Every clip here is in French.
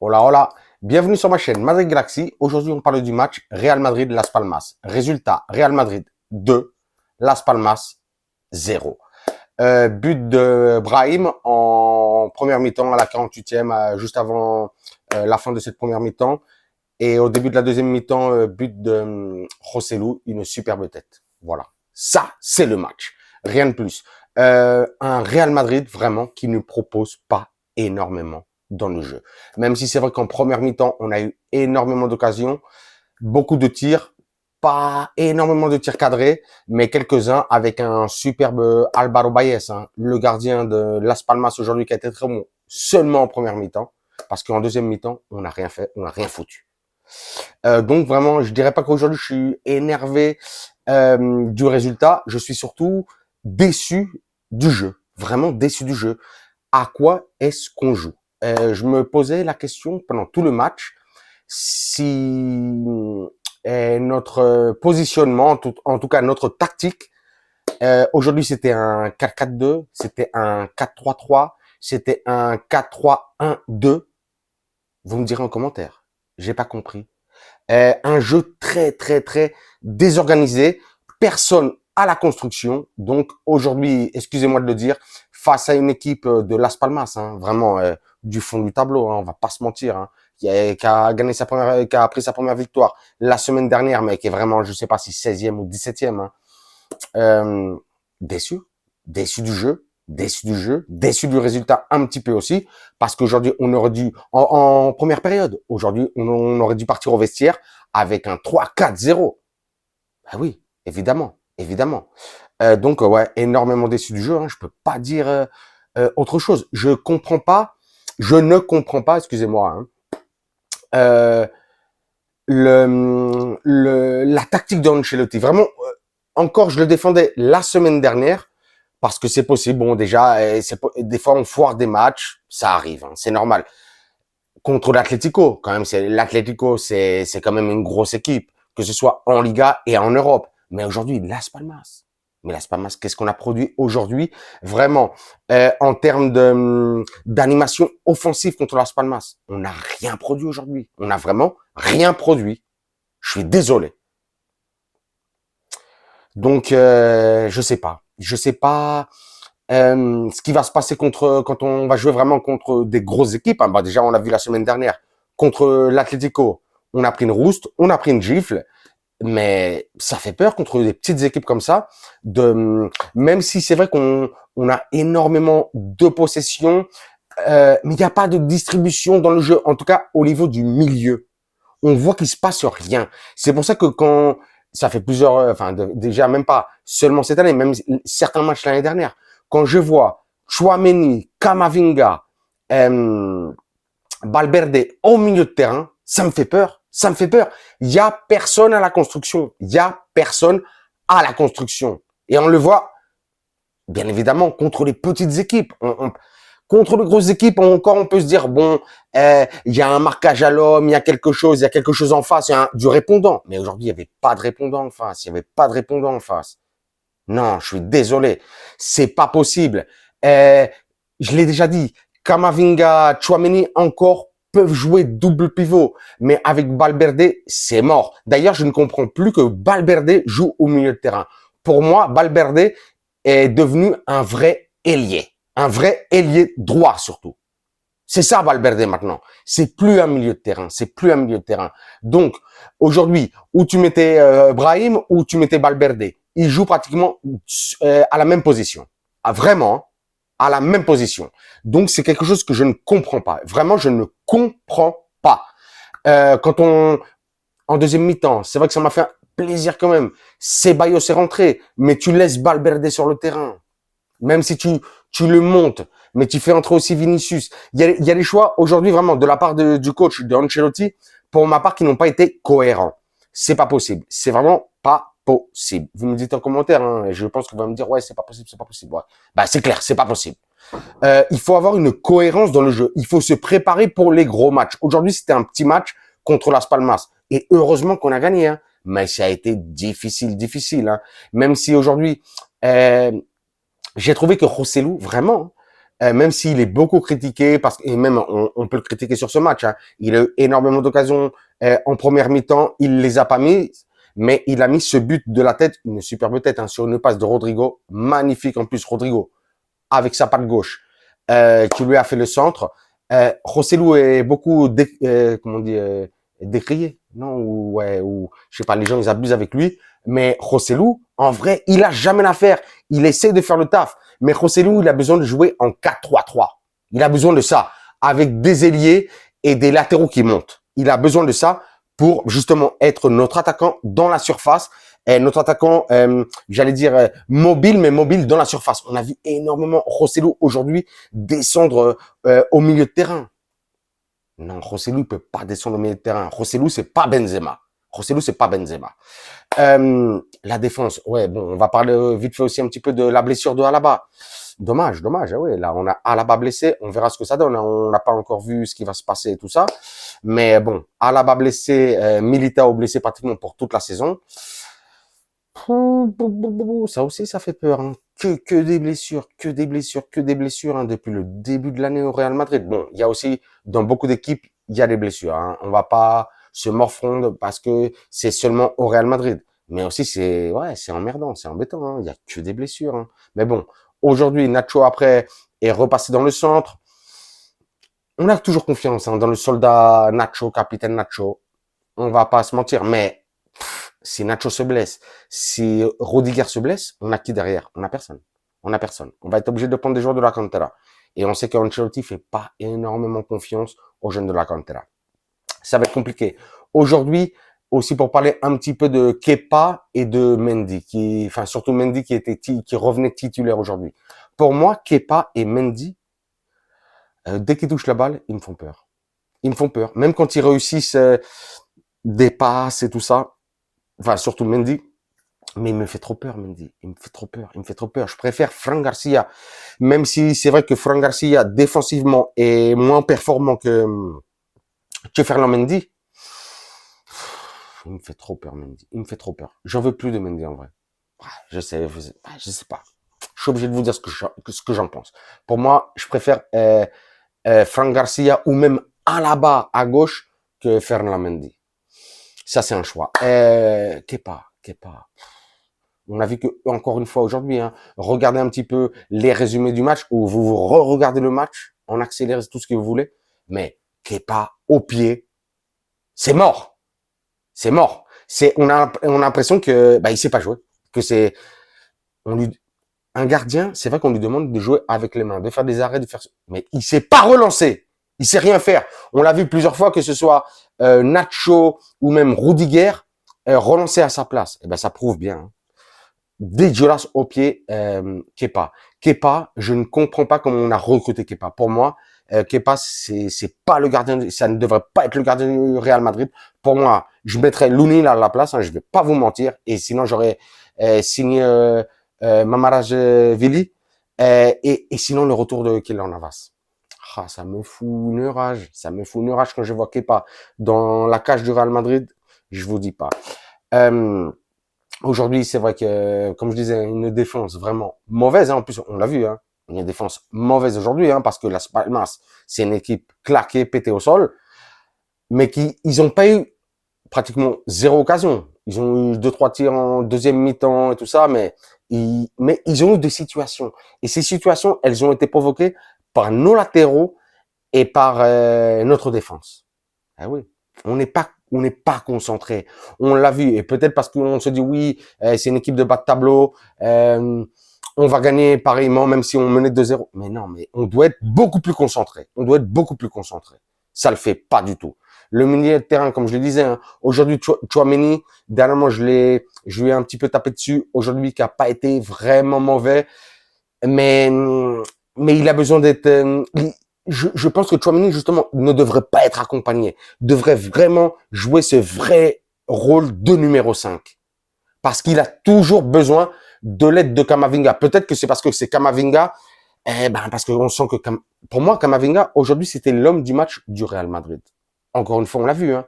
Hola, hola. Bienvenue sur ma chaîne Madrid Galaxy. Aujourd'hui, on parle du match Real Madrid-Las Palmas. Résultat, Real Madrid 2, Las Palmas 0. But de Brahim en première mi-temps à la 48e, juste avant la fin de cette première mi-temps. Et au début de la deuxième mi-temps, but de Joselu, une superbe tête. Voilà. Ça, c'est le match. Rien de plus. Un Real Madrid, vraiment, qui ne propose pas énormément dans le jeu. Même si c'est vrai qu'en première mi-temps, on a eu énormément d'occasions, beaucoup de tirs, pas énormément de tirs cadrés, mais quelques-uns avec un superbe Álvaro Baez, hein, le gardien de Las Palmas aujourd'hui qui a été très bon seulement en première mi-temps, parce qu'en deuxième mi-temps, on n'a rien fait, on n'a rien foutu. Donc vraiment, je dirais pas qu'aujourd'hui je suis énervé du résultat, je suis surtout déçu du jeu, vraiment déçu du jeu. À quoi est-ce qu'on joue? Je me posais la question pendant tout le match si notre positionnement, en tout cas notre tactique, aujourd'hui c'était un 4-4-2, c'était un 4-3-3, c'était un 4-3-1-2. Vous me direz en commentaire, j'ai pas compris. Un jeu très très très désorganisé, personne à la construction. Donc aujourd'hui, excusez-moi de le dire, face à une équipe de Las Palmas, hein, vraiment du fond du tableau, hein, on va pas se mentir, hein, qui a gagné qui a pris sa première victoire la semaine dernière, mais qui est vraiment, je sais pas si 16e ou 17e. Hein. Déçu, déçu du jeu, déçu du résultat un petit peu aussi, parce qu'aujourd'hui, on aurait dû, en première période, aujourd'hui, on aurait dû partir au vestiaire avec un 3-4-0. Ben oui, évidemment, évidemment. Donc, ouais, énormément déçu du jeu, hein, je peux pas dire autre chose. Je ne comprends pas, excusez-moi, hein, la tactique d'Ancelotti. Vraiment, encore, je le défendais la semaine dernière, parce que c'est possible. Bon, déjà, des fois, on foire des matchs, ça arrive, hein, c'est normal. Contre l'Atlético, quand même, l'Atlético, c'est quand même une grosse équipe, que ce soit en Liga et en Europe. Mais aujourd'hui, Las Palmas. Mais Las Palmas, qu'est-ce qu'on a produit aujourd'hui? Vraiment, en termes d'animation offensive contre Las Palmas, on n'a rien produit aujourd'hui. On n'a vraiment rien produit. Je suis désolé. Donc, je sais pas. Je sais pas ce qui va se passer quand on va jouer vraiment contre des grosses équipes. Hein. Bah, déjà, on l'a vu la semaine dernière. Contre l'Atlético, on a pris une rouste, on a pris une gifle. Mais ça fait peur contre des petites équipes comme ça. Même si c'est vrai qu'on a énormément de possession, mais il n'y a pas de distribution dans le jeu. En tout cas, au niveau du milieu, on voit qu'il se passe rien. C'est pour ça que quand ça fait plusieurs, déjà même pas seulement cette année, même certains matchs l'année dernière, quand je vois Tchouaméni, Camavinga, Valverde au milieu de terrain, ça me fait peur. Ça me fait peur. Il y a personne à la construction. Il y a personne à la construction. Et on le voit, bien évidemment, contre les petites équipes. Contre les grosses équipes, encore on peut se dire, bon, il y a un marquage à l'homme, il y a quelque chose en face, il y a du répondant. Mais aujourd'hui, il n'y avait pas de répondant en face. Il n'y avait pas de répondant en face. Non, je suis désolé. C'est pas possible. Je l'ai déjà dit, Camavinga, Tchouaméni encore peuvent jouer double pivot, mais avec Valverde, c'est mort. D'ailleurs, je ne comprends plus que Valverde joue au milieu de terrain. Pour moi, Valverde est devenu un vrai ailier droit surtout. C'est ça Valverde maintenant. C'est plus un milieu de terrain, c'est plus un milieu de terrain. Donc aujourd'hui, où tu mettais Brahim, ou tu mettais Valverde, il joue pratiquement à la même position. Ah, vraiment, à la même position. Donc, c'est quelque chose que je ne comprends pas. Vraiment, je ne comprends pas. En deuxième mi-temps, c'est vrai que ça m'a fait plaisir quand même. Ceballos est rentré, mais tu laisses Valverde sur le terrain. Même si tu le montes, mais tu fais entrer aussi Vinicius. Il y a des choix aujourd'hui vraiment de la part du coach de Ancelotti, pour ma part, qui n'ont pas été cohérents. C'est pas possible. C'est vraiment pas possible. Vous me dites en commentaire, hein, et je pense que vous allez me dire, ouais, c'est pas possible, c'est pas possible. Ouais. Bah, c'est clair, c'est pas possible. Il faut avoir une cohérence dans le jeu. Il faut se préparer pour les gros matchs. Aujourd'hui, c'était un petit match contre Las Palmas. Et heureusement qu'on a gagné, hein. Mais ça a été difficile, hein. Même si aujourd'hui, j'ai trouvé que Joselu, vraiment, même s'il est beaucoup critiqué, et même on peut le critiquer sur ce match, hein, il a eu énormément d'occasions en première mi-temps, il les a pas mis, mais il a mis ce but de la tête, une superbe tête, hein, sur une passe de Rodrigo, magnifique en plus Rodrigo, avec sa patte gauche, qui lui a fait le centre. Joselu est beaucoup, comment on dit, décrié, non, ou je sais pas, les gens ils abusent avec lui, mais Joselu, en vrai, il a jamais l'affaire. Il essaie de faire le taf. Mais Joselu, il a besoin de jouer en 4-3-3. Il a besoin de ça, avec des ailiers et des latéraux qui montent. Il a besoin de ça pour justement être notre attaquant dans la surface, et notre attaquant, j'allais dire mobile, mais mobile dans la surface. On a vu énormément Joselu aujourd'hui descendre au milieu de terrain. Non, Joselu peut pas descendre au milieu de terrain. Joselu, c'est pas Benzema. Joselu, c'est pas Benzema. La défense, ouais, bon, on va parler vite fait aussi un petit peu de la blessure de Alaba. Dommage, ouais, là, on a Alaba blessé, on verra ce que ça donne, hein. On n'a pas encore vu ce qui va se passer et tout ça. Mais bon, Alaba blessé, Militao blessé pratiquement pour toute la saison. Ça aussi, ça fait peur, hein. Que des blessures, hein, depuis le début de l'année au Real Madrid. Bon, il y a aussi, dans beaucoup d'équipes, il y a des blessures, hein. On va pas se morfondre parce que c'est seulement au Real Madrid. Mais aussi, c'est emmerdant, c'est embêtant, hein. Il y a que des blessures, hein. Mais bon, aujourd'hui, Nacho, après, est repassé dans le centre. On a toujours confiance, hein, dans le soldat Nacho, capitaine Nacho. On va pas se mentir, mais si Nacho se blesse, si Rudiger se blesse, on a qui derrière? On a personne. On va être obligé de prendre des joueurs de la cantera. Et on sait qu'Ancelotti fait pas énormément confiance aux jeunes de la cantera. Ça va être compliqué. Aujourd'hui, aussi pour parler un petit peu de Kepa et de Mendy, surtout Mendy qui revenait titulaire aujourd'hui. Pour moi, Kepa et Mendy, dès qu'ils touchent la balle, ils me font peur. Ils me font peur. Même quand ils réussissent des passes et tout ça, surtout Mendy, mais il me fait trop peur, Mendy. Il me fait trop peur. Je préfère Fran Garcia, même si c'est vrai que Fran Garcia, défensivement, est moins performant que Ferland Mendy. Il me fait trop peur, Mendy. Il me fait trop peur. J'en veux plus de Mendy, en vrai. Je sais pas. Je suis obligé de vous dire ce que j'en pense. Pour moi, je préfère Fran Garcia ou même Alaba à gauche que Ferland Mendy. Ça, c'est un choix. Kepa. On a vu que, encore une fois aujourd'hui, hein, regardez un petit peu les résumés du match, ou vous re-regardez le match, on accélère tout ce que vous voulez, mais Kepa au pied, c'est mort. On a l'impression que, il sait pas jouer, que un gardien, c'est vrai qu'on lui demande de jouer avec les mains, de faire des arrêts, mais il sait pas relancer. Il sait rien faire. On l'a vu plusieurs fois, que ce soit Nacho ou même Rudiger, relancer à sa place. Et ça prouve bien. Hein. Dégueulasse au pied, Kepa. Kepa, je ne comprends pas comment on a recruté Kepa. Pour moi, Kepa, c'est pas le gardien, ça ne devrait pas être le gardien du Real Madrid. Pour moi, je mettrais Lounil à la place, hein, je vais pas vous mentir. Et sinon, j'aurais signé Mamarajvili et sinon le retour de Keylor Navas. Ça me fout une rage. Quand je vois Kepa dans la cage du Real Madrid. Je vous dis pas. Aujourd'hui, c'est vrai que, comme je disais, une défense vraiment mauvaise. Hein. En plus, on l'a vu. Hein. Une défense mauvaise aujourd'hui, hein, parce que Las Palmas, c'est une équipe claquée, pétée au sol, mais ils ont pas eu pratiquement zéro occasion. Ils ont eu 2-3 tirs en deuxième mi-temps et tout ça, mais ils ont eu des situations. Et ces situations, elles ont été provoquées par nos latéraux et par notre défense. Ah oui, on n'est pas concentré. On l'a vu, et peut-être parce qu'on se dit oui, c'est une équipe de bas de tableau, on va gagner pareillement même si on menait 2-0. Mais non, mais on doit être beaucoup plus concentré. Ça le fait pas du tout. Le milieu de terrain, comme je le disais, hein, aujourd'hui, Tchouaméni, dernièrement, je lui ai un petit peu tapé dessus. Aujourd'hui, qui a pas été vraiment mauvais, mais il a besoin d'être. Je pense que Tchouaméni, justement, ne devrait pas être accompagné. Devrait vraiment jouer ce vrai rôle de numéro 5. Parce qu'il a toujours besoin de l'aide de Camavinga. Peut-être que c'est parce que c'est Camavinga, parce qu'on sent que, pour moi, Camavinga, aujourd'hui, c'était l'homme du match du Real Madrid. Encore une fois, on l'a vu, hein.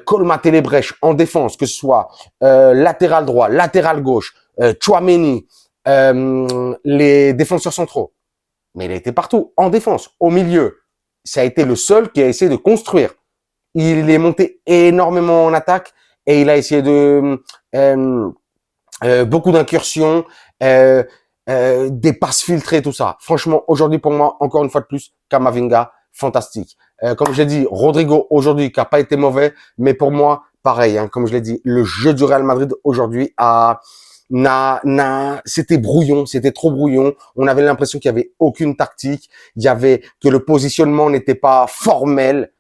Colmater les brèches en défense, que ce soit latéral droit, latéral gauche, Tchouaméni, les défenseurs centraux. mais il a été partout, en défense, au milieu. Ça a été le seul qui a essayé de construire. Il est monté énormément en attaque et il a essayé de beaucoup d'incursions, des passes filtrées, tout ça. Franchement, aujourd'hui pour moi, encore une fois de plus, Camavinga, fantastique. Comme je l'ai dit, Rodrigo aujourd'hui qui a pas été mauvais, mais pour moi, pareil. Comme je l'ai dit, le jeu du Real Madrid aujourd'hui c'était brouillon, c'était trop brouillon. On avait l'impression qu'il y avait aucune tactique, que le positionnement n'était pas formel,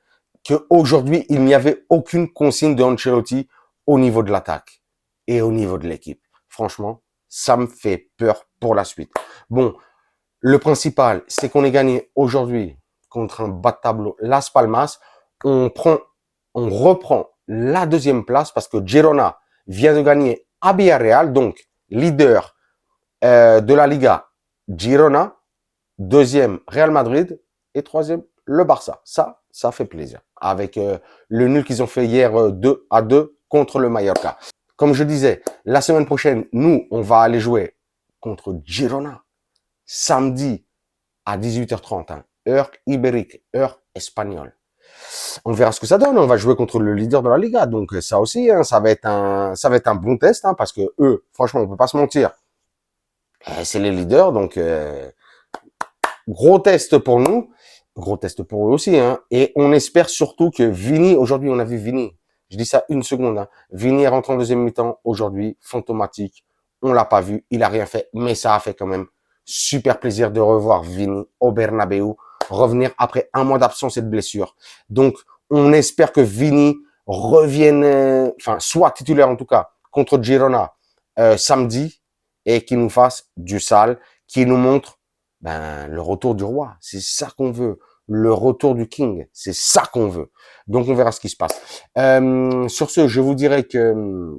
que aujourd'hui il n'y avait aucune consigne de Ancelotti au niveau de l'attaque et au niveau de l'équipe. Franchement, ça me fait peur pour la suite. Bon, le principal, c'est qu'on est gagné aujourd'hui contre un bas de tableau, Las Palmas. On reprend la deuxième place parce que Girona vient de gagner à Villarreal, donc leader de la Liga, Girona, deuxième Real Madrid et troisième le Barça. Ça fait plaisir. Avec le nul qu'ils ont fait hier 2-2 contre le Mallorca. Comme je disais, la semaine prochaine, nous, on va aller jouer contre Girona samedi à 18h30, heure ibérique, heure espagnole. On verra ce que ça donne. On va jouer contre le leader de la Liga, donc ça aussi, ça va être un bon test, parce que eux, franchement, on peut pas se mentir, c'est les leaders, donc gros test pour nous, gros test pour eux aussi, et on espère surtout que Vini, aujourd'hui, on a vu Vini. Je dis ça une seconde. Vini est rentré en deuxième mi-temps aujourd'hui, fantomatique. On l'a pas vu, il a rien fait, mais ça a fait quand même super plaisir de revoir Vini au Bernabeu, revenir après un mois d'absence et de blessure. Donc, on espère que Vini revienne, soit titulaire en tout cas, contre Girona samedi, et qu'il nous fasse du sale, qu'il nous montre le retour du roi. C'est ça qu'on veut. Le retour du King, c'est ça qu'on veut. Donc on verra ce qui se passe. Sur ce, je vous dirais que,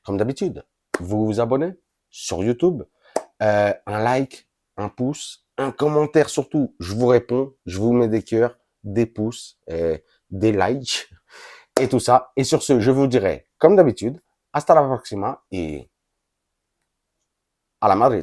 comme d'habitude, vous vous abonnez sur YouTube, un like, un pouce, un commentaire surtout. Je vous réponds, je vous mets des cœurs, des pouces, des likes et tout ça. Et sur ce, je vous dirais, comme d'habitude, hasta la próxima et à la Madrid.